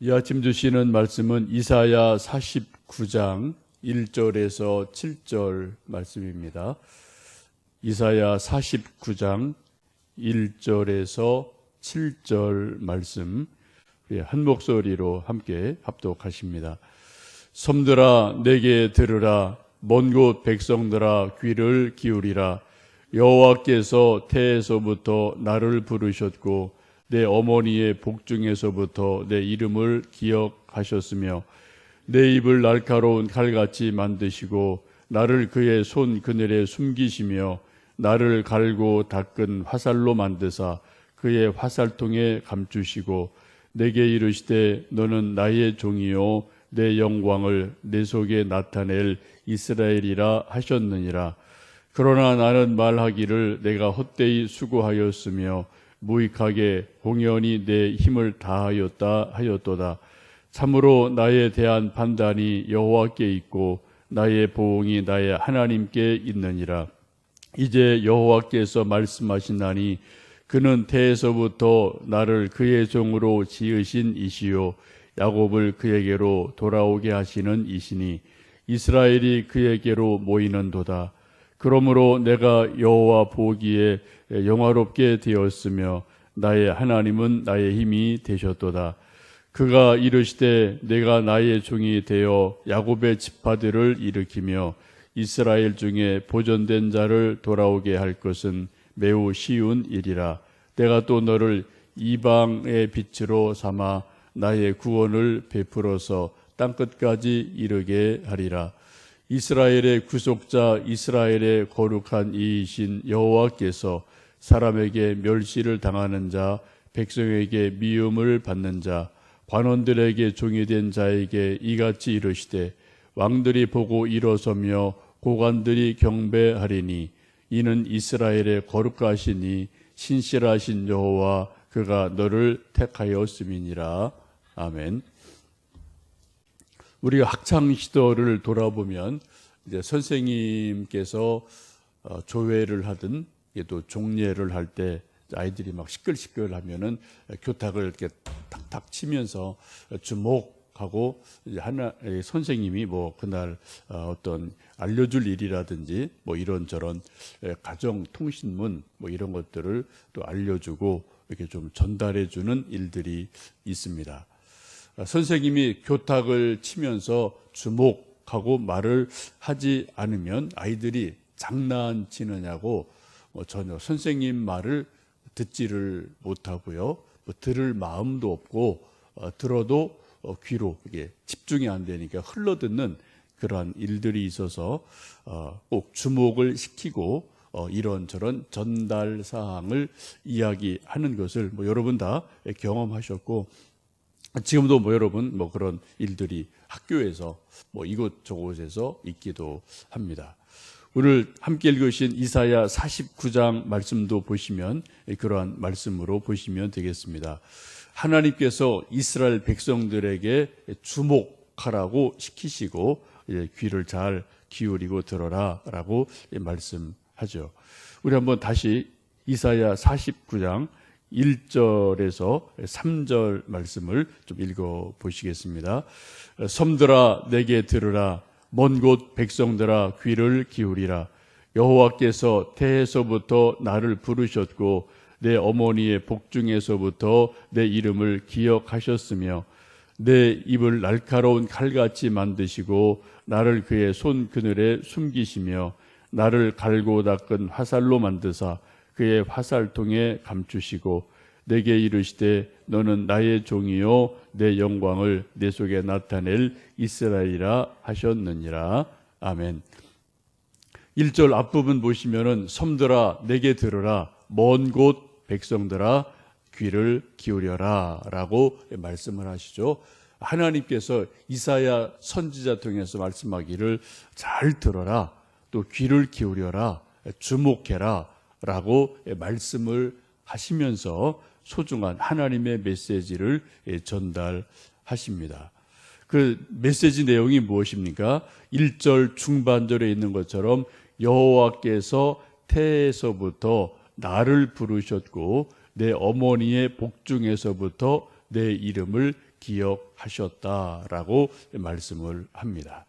이 아침 주시는 말씀은 이사야 49장 1절에서 7절 말씀입니다. 이사야 49장 1절에서 7절 말씀 한 목소리로 함께 합독하십니다. 섬들아 내게 들으라, 먼 곳 백성들아 귀를 기울이라. 여호와께서 태에서부터 나를 부르셨고 내 어머니의 복중에서부터 내 이름을 기억하셨으며 내 입을 날카로운 칼같이 만드시고 나를 그의 손 그늘에 숨기시며 나를 갈고 닦은 화살로 만드사 그의 화살통에 감추시고 내게 이르시되 너는 나의 종이요 내 영광을 내 속에 나타낼 이스라엘이라 하셨느니라. 그러나 나는 말하기를 내가 헛되이 수고하였으며 무익하게 공연히 내 힘을 다하였다 하였도다. 참으로 나에 대한 판단이 여호와께 있고 나의 보응이 나의 하나님께 있느니라. 이제 여호와께서 말씀하시나니 그는 태에서부터 나를 그의 종으로 지으신 이시요 야곱을 그에게로 돌아오게 하시는 이시니 이스라엘이 그에게로 모이는도다. 그러므로 내가 여호와 보기에 영화롭게 되었으며 나의 하나님은 나의 힘이 되셨도다. 그가 이르시되 내가 나의 종이 되어 야곱의 지파들을 일으키며 이스라엘 중에 보존된 자를 돌아오게 할 것은 매우 쉬운 일이라. 내가 또 너를 이방의 빛으로 삼아 나의 구원을 베풀어서 땅끝까지 이르게 하리라. 이스라엘의 구속자, 이스라엘의 거룩한 이이신 여호와께서 사람에게 멸시를 당하는 자, 백성에게 미움을 받는 자, 관원들에게 종이 된 자에게 이같이 이르시되 왕들이 보고 일어서며 고관들이 경배하리니 이는 이스라엘의 거룩하시니 신실하신 여호와 그가 너를 택하였음이니라. 아멘. 우리가 학창 시절을 돌아보면 이제 선생님께서 조회를 하든 또 종례를 할 때 아이들이 막 시끌시끌하면은 교탁을 이렇게 탁탁 치면서 주목하고 이제 선생님이 뭐 그날 어떤 알려줄 일이라든지 뭐 이런저런 가정 통신문 뭐 이런 것들을 또 알려주고 이렇게 좀 전달해주는 일들이 있습니다. 선생님이 교탁을 치면서 주목하고 말을 하지 않으면 아이들이 장난치느냐고 전혀 선생님 말을 듣지를 못하고요. 들을 마음도 없고 들어도 귀로 이게 집중이 안 되니까 흘러듣는 그러한 일들이 있어서 꼭 주목을 시키고 이런저런 전달 사항을 이야기하는 것을 뭐 여러분 다 경험하셨고 지금도 뭐 여러분 뭐 그런 일들이 학교에서 뭐 이곳저곳에서 있기도 합니다. 오늘 함께 읽으신 이사야 49장 말씀도 보시면 그러한 말씀으로 보시면 되겠습니다. 하나님께서 이스라엘 백성들에게 주목하라고 시키시고 귀를 잘 기울이고 들어라 라고 말씀하죠. 우리 한번 다시 이사야 49장 1절에서 3절 말씀을 좀 읽어보시겠습니다. 섬들아 내게 들으라, 먼 곳 백성들아 귀를 기울이라. 여호와께서 태에서부터 나를 부르셨고 내 어머니의 복중에서부터 내 이름을 기억하셨으며 내 입을 날카로운 칼같이 만드시고 나를 그의 손 그늘에 숨기시며 나를 갈고 닦은 화살로 만드사 그의 화살통에 감추시고 내게 이르시되 너는 나의 종이요 내 영광을 내 속에 나타낼 이스라엘이라 하셨느니라. 아멘. 1절 앞부분 보시면은 섬들아 내게 들으라, 먼 곳 백성들아 귀를 기울여라 라고 말씀을 하시죠. 하나님께서 이사야 선지자 통해서 말씀하기를 잘 들어라, 또 귀를 기울여라, 주목해라 라고 말씀을 하시면서 소중한 하나님의 메시지를 전달하십니다. 그 메시지 내용이 무엇입니까? 1절 중반절에 있는 것처럼 여호와께서 태에서부터 나를 부르셨고 내 어머니의 복중에서부터 내 이름을 기억하셨다라고 말씀을 합니다.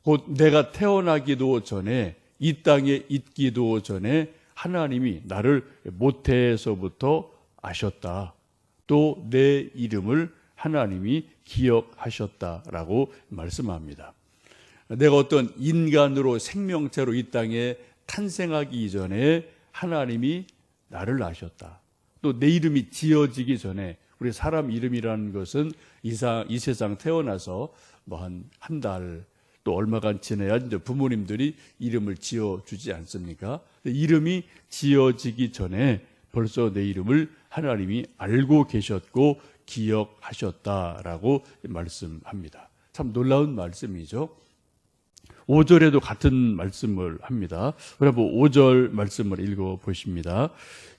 곧 내가 태어나기도 전에, 이 땅에 있기도 전에 하나님이 나를 모태에서부터 아셨다. 또 내 이름을 하나님이 기억하셨다라고 말씀합니다. 내가 어떤 인간으로 생명체로 이 땅에 탄생하기 이전에 하나님이 나를 아셨다. 또 내 이름이 지어지기 전에, 우리 사람 이름이라는 것은 이 세상 태어나서 뭐 한 달 또 얼마간 지내야 이제 부모님들이 이름을 지어주지 않습니까? 이름이 지어지기 전에 벌써 내 이름을 하나님이 알고 계셨고 기억하셨다라고 말씀합니다. 참 놀라운 말씀이죠. 5절에도 같은 말씀을 합니다. 그러면 5절 말씀을 읽어보십니다.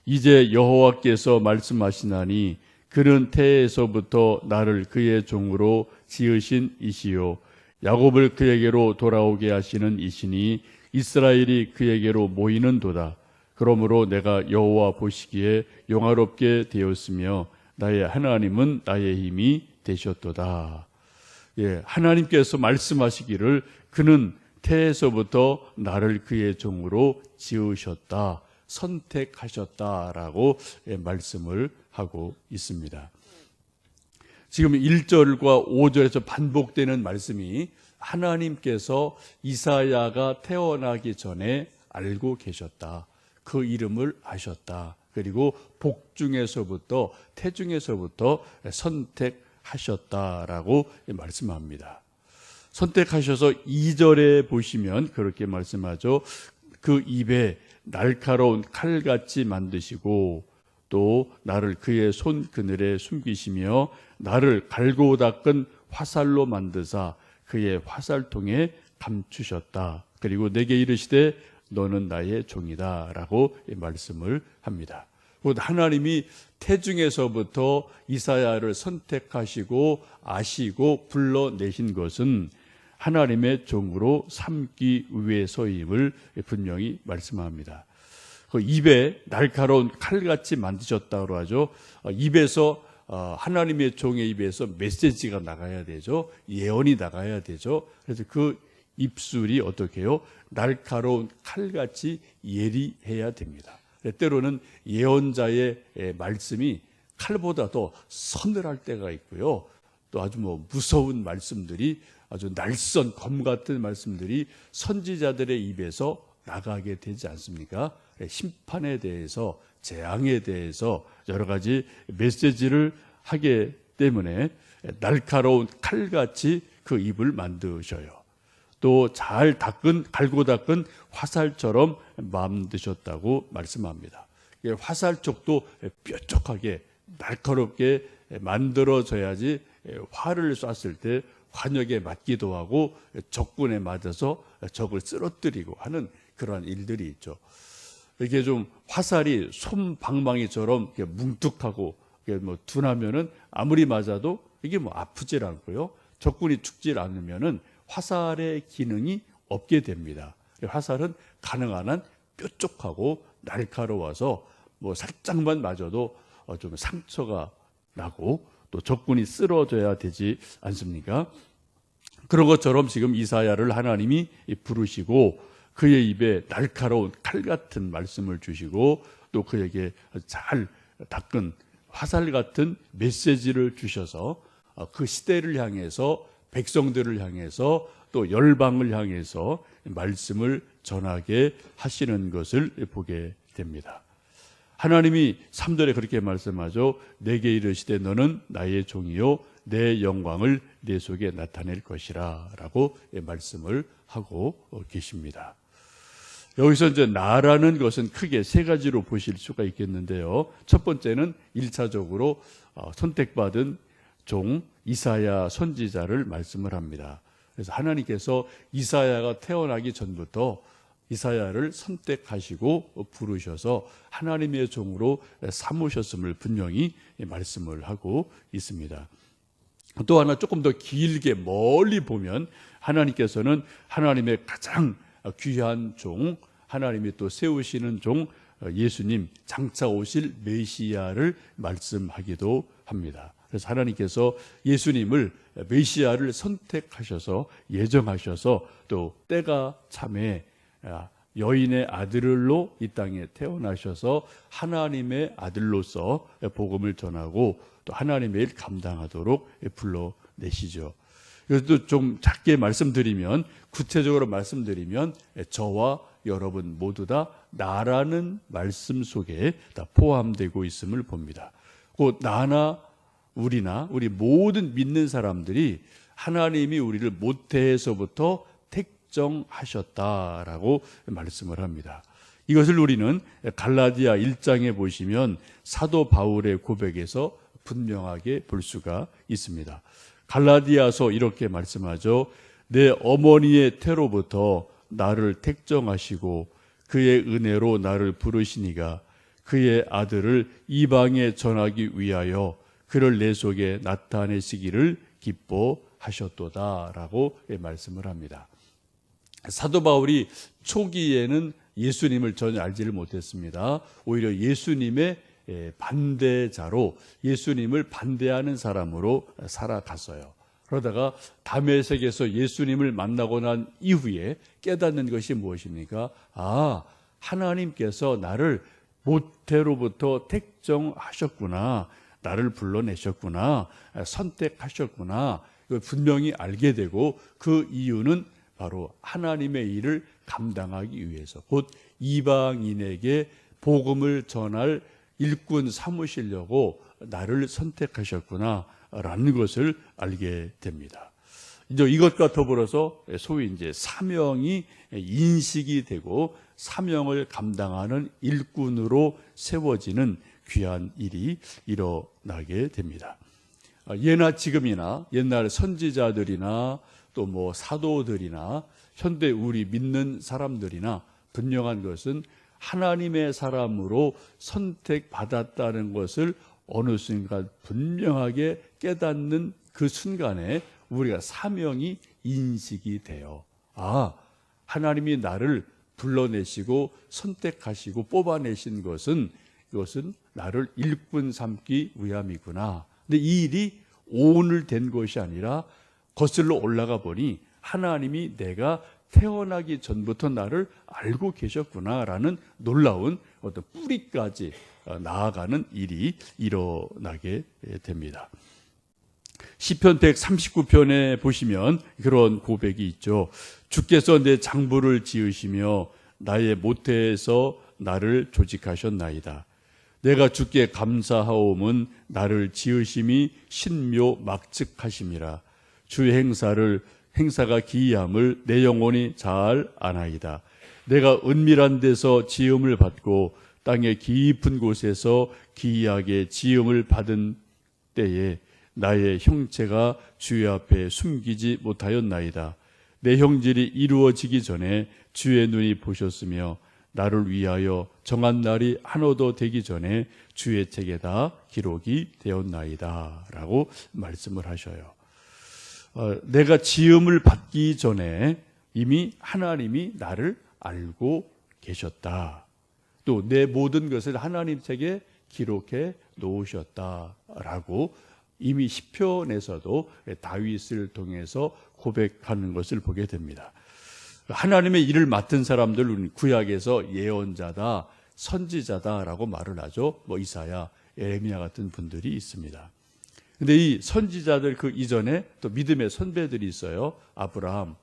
이제 여호와께서 말씀하시나니 그는 태에서부터 나를 그의 종으로 지으신 이시요 야곱을 그에게로 돌아오게 하시는 이시니 이스라엘이 그에게로 모이는도다. 그러므로 내가 여호와 보시기에 영화롭게 되었으며 나의 하나님은 나의 힘이 되셨도다. 예, 하나님께서 말씀하시기를 그는 태에서부터 나를 그의 종으로 지으셨다, 선택하셨다라고 말씀을 하고 있습니다. 지금 1절과 5절에서 반복되는 말씀이 하나님께서 이사야가 태어나기 전에 알고 계셨다. 그 이름을 아셨다. 그리고 복중에서부터 태중에서부터 선택하셨다라고 말씀합니다. 선택하셔서 2절에 보시면 그렇게 말씀하죠. 그 입에 날카로운 칼같이 만드시고 또 나를 그의 손 그늘에 숨기시며 나를 갈고 닦은 화살로 만드사 그의 화살통에 감추셨다. 그리고 내게 이르시되 너는 나의 종이다 라고 말씀을 합니다. 곧 하나님이 태중에서부터 이사야를 선택하시고 아시고 불러내신 것은 하나님의 종으로 삼기 위해서임을 분명히 말씀합니다. 그 입에 날카로운 칼같이 만드셨다고 하죠. 입에서 하나님의 종의 입에서 메시지가 나가야 되죠. 예언이 나가야 되죠. 그래서 그 입술이 어떻게 해요? 날카로운 칼같이 예리해야 됩니다. 때로는 예언자의 말씀이 칼보다 더 서늘할 때가 있고요. 또 아주 무서운 말씀들이, 아주 날선 검 같은 말씀들이 선지자들의 입에서 나가게 되지 않습니까? 심판에 대해서, 재앙에 대해서 여러 가지 메시지를 하기 때문에 날카로운 칼같이 그 입을 만드셔요. 또 잘 갈고 닦은 화살처럼 만드셨다고 말씀합니다. 화살촉도 뾰족하게 날카롭게 만들어져야지 활을 쐈을 때 환역에 맞기도 하고 적군에 맞아서 적을 쓰러뜨리고 하는 그러한 일들이 있죠. 이게 좀 화살이 솜방망이처럼 뭉툭하고 둔하면은 아무리 맞아도 이게 아프질 않고요. 적군이 죽질 않으면은 화살의 기능이 없게 됩니다. 화살은 가능한 한 뾰족하고 날카로워서 살짝만 맞아도 좀 상처가 나고 또 적군이 쓰러져야 되지 않습니까? 그런 것처럼 지금 이사야를 하나님이 부르시고 그의 입에 날카로운 칼 같은 말씀을 주시고 또 그에게 잘 닦은 화살 같은 메시지를 주셔서 그 시대를 향해서, 백성들을 향해서, 또 열방을 향해서 말씀을 전하게 하시는 것을 보게 됩니다. 하나님이 3절에 그렇게 말씀하죠. 내게 이르시되 너는 나의 종이요 내 영광을 내 속에 나타낼 것이라 라고 말씀을 하고 계십니다. 여기서 이제 나라는 것은 크게 세 가지로 보실 수가 있겠는데요. 첫 번째는 1차적으로 선택받은 종 이사야 선지자를 말씀을 합니다. 그래서 하나님께서 이사야가 태어나기 전부터 이사야를 선택하시고 부르셔서 하나님의 종으로 삼으셨음을 분명히 말씀을 하고 있습니다. 또 하나 조금 더 길게 멀리 보면 하나님께서는 하나님의 가장 귀한 종, 하나님이 또 세우시는 종 예수님, 장차 오실 메시아를 말씀하기도 합니다. 그래서 하나님께서 예수님을 메시아를 선택하셔서 예정하셔서 또 때가 참에 여인의 아들로 이 땅에 태어나셔서 하나님의 아들로서 복음을 전하고 또 하나님의 일 감당하도록 불러내시죠. 이것도 좀 작게 말씀드리면, 구체적으로 말씀드리면 저와 여러분 모두 다 나라는 말씀 속에 다 포함되고 있음을 봅니다. 곧 나나 우리나 우리 모든 믿는 사람들이 하나님이 우리를 모태에서부터 택정하셨다라고 말씀을 합니다. 이것을 우리는 갈라디아 1장에 보시면 사도 바울의 고백에서 분명하게 볼 수가 있습니다. 갈라디아서 이렇게 말씀하죠. 내 어머니의 태로부터 나를 택정하시고 그의 은혜로 나를 부르시니가 그의 아들을 이방에 전하기 위하여 그를 내 속에 나타내시기를 기뻐하셨도다라고 말씀을 합니다. 사도 바울이 초기에는 예수님을 전혀 알지를 못했습니다. 오히려 예수님의 반대자로, 예수님을 반대하는 사람으로 살아갔어요. 그러다가 다메섹에서 예수님을 만나고 난 이후에 깨닫는 것이 무엇입니까? 하나님께서 나를 모태로부터 택정하셨구나, 나를 불러내셨구나, 선택하셨구나, 분명히 알게 되고, 그 이유는 바로 하나님의 일을 감당하기 위해서, 곧 이방인에게 복음을 전할 일꾼 삼으시려고 나를 선택하셨구나 라는 것을 알게 됩니다. 이제 이것과 더불어서 소위 이제 사명이 인식이 되고 사명을 감당하는 일꾼으로 세워지는 귀한 일이 일어나게 됩니다. 예나 지금이나 옛날 선지자들이나 또 뭐 사도들이나 현대 우리 믿는 사람들이나 분명한 것은 하나님의 사람으로 선택받았다는 것을 어느 순간 분명하게 깨닫는 그 순간에 우리가 사명이 인식이 돼요. 하나님이 나를 불러내시고 선택하시고 뽑아내신 것은, 이것은 나를 일꾼 삼기 위함이구나. 근데 이 일이 오늘 된 것이 아니라 거슬러 올라가 보니 하나님이 내가 태어나기 전부터 나를 알고 계셨구나라는 놀라운 어떤 뿌리까지 나아가는 일이 일어나게 됩니다. 시편 139편에 보시면 그런 고백이 있죠. 주께서 내 장부를 지으시며 나의 모태에서 나를 조직하셨나이다. 내가 주께 감사하옴은 나를 지으심이 신묘막측하심이라. 주의 행사가 기이함을 내 영혼이 잘 아나이다. 내가 은밀한 데서 지음을 받고 땅의 깊은 곳에서 기이하게 지음을 받은 때에 나의 형체가 주의 앞에 숨기지 못하였나이다. 내 형질이 이루어지기 전에 주의 눈이 보셨으며 나를 위하여 정한 날이 한호도 되기 전에 주의 책에다 기록이 되었나이다 라고 말씀을 하셔요. 내가 지음을 받기 전에 이미 하나님이 나를 알고 계셨다. 또 내 모든 것을 하나님 책에 기록해 놓으셨다라고 이미 시편에서도 다윗을 통해서 고백하는 것을 보게 됩니다. 하나님의 일을 맡은 사람들, 구약에서 예언자다, 선지자다라고 말을 하죠. 이사야, 예레미야 같은 분들이 있습니다. 근데 이 선지자들 그 이전에 또 믿음의 선배들이 있어요. 아브라함,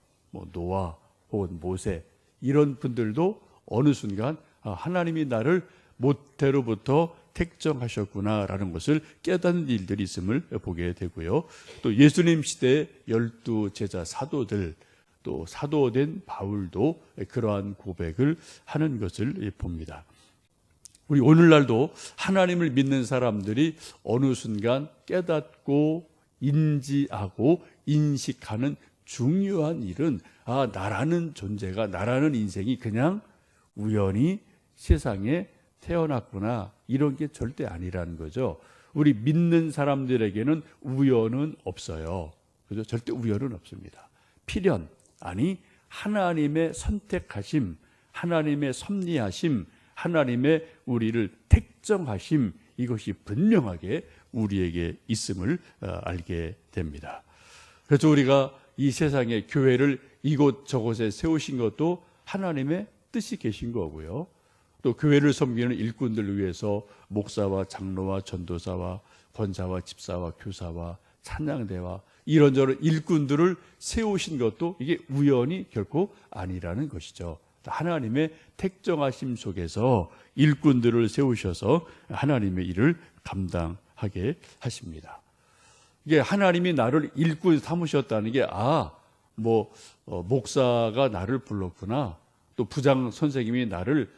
노아, 혹은 모세, 이런 분들도 어느 순간 하나님이 나를 모태로부터 택정하셨구나라는 것을 깨닫는 일들이 있음을 보게 되고요. 또 예수님 시대의 12 제자 사도들, 또 사도된 바울도 그러한 고백을 하는 것을 봅니다. 우리 오늘날도 하나님을 믿는 사람들이 어느 순간 깨닫고 인지하고 인식하는 중요한 일은 나라는 존재가, 나라는 인생이 그냥 우연히 세상에 태어났구나, 이런 게 절대 아니라는 거죠. 우리 믿는 사람들에게는 우연은 없어요. 그죠? 절대 우연은 없습니다. 필연, 아니 하나님의 선택하심, 하나님의 섭리하심, 하나님의 우리를 택정하심, 이것이 분명하게 우리에게 있음을 알게 됩니다. 그래서 우리가 이 세상의 교회를 이곳저곳에 세우신 것도 하나님의 뜻이 계신 거고요. 또 교회를 섬기는 일꾼들을 위해서 목사와 장로와 전도사와 권사와 집사와 교사와 찬양대와 이런저런 일꾼들을 세우신 것도 이게 우연이 결코 아니라는 것이죠. 하나님의 택정하심 속에서 일꾼들을 세우셔서 하나님의 일을 감당하게 하십니다. 이게 하나님이 나를 일꾼 삼으셨다는 게 목사가 나를 불렀구나, 또 부장 선생님이 나를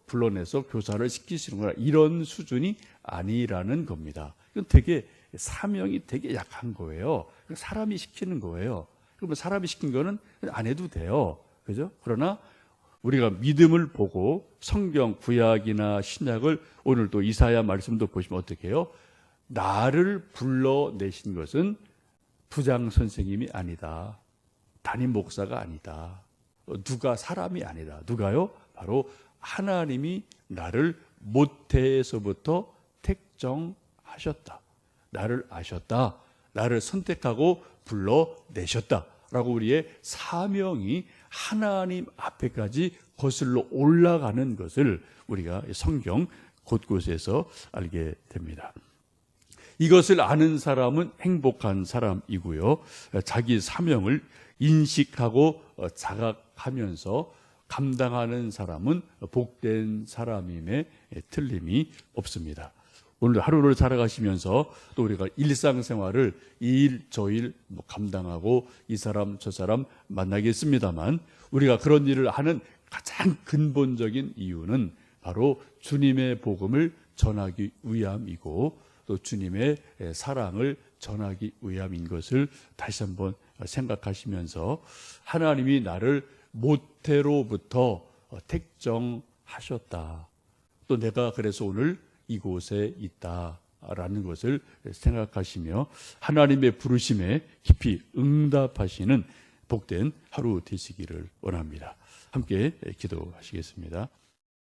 불러내서 교사를 시키시는구나, 이런 수준이 아니라는 겁니다. 이건 되게 사명이 되게 약한 거예요. 사람이 시키는 거예요. 그러면 사람이 시킨 거는 안 해도 돼요. 그죠? 그러나 우리가 믿음을 보고 성경 구약이나 신약을 오늘 또 이사야 말씀도 보시면 어떻게 해요? 나를 불러내신 것은 부장 선생님이 아니다. 담임 목사가 아니다. 누가 사람이 아니다. 누가요? 바로 하나님이 나를 모태에서부터 택정하셨다. 나를 아셨다. 나를 선택하고 불러내셨다. 라고 우리의 사명이 하나님 앞에까지 거슬러 올라가는 것을 우리가 성경 곳곳에서 알게 됩니다. 이것을 아는 사람은 행복한 사람이고요. 자기 사명을 인식하고 자각하면서 감당하는 사람은 복된 사람임에 틀림이 없습니다. 오늘 하루를 살아가시면서 또 우리가 일상생활을 이 일 저 일 감당하고 이 사람 저 사람 만나겠습니다만, 우리가 그런 일을 하는 가장 근본적인 이유는 바로 주님의 복음을 전하기 위함이고 또 주님의 사랑을 전하기 위함인 것을 다시 한번 생각하시면서, 하나님이 나를 모태로부터 택정하셨다. 또 내가 그래서 오늘 이곳에 있다라는 것을 생각하시며 하나님의 부르심에 깊이 응답하시는 복된 하루 되시기를 원합니다. 함께 기도하시겠습니다.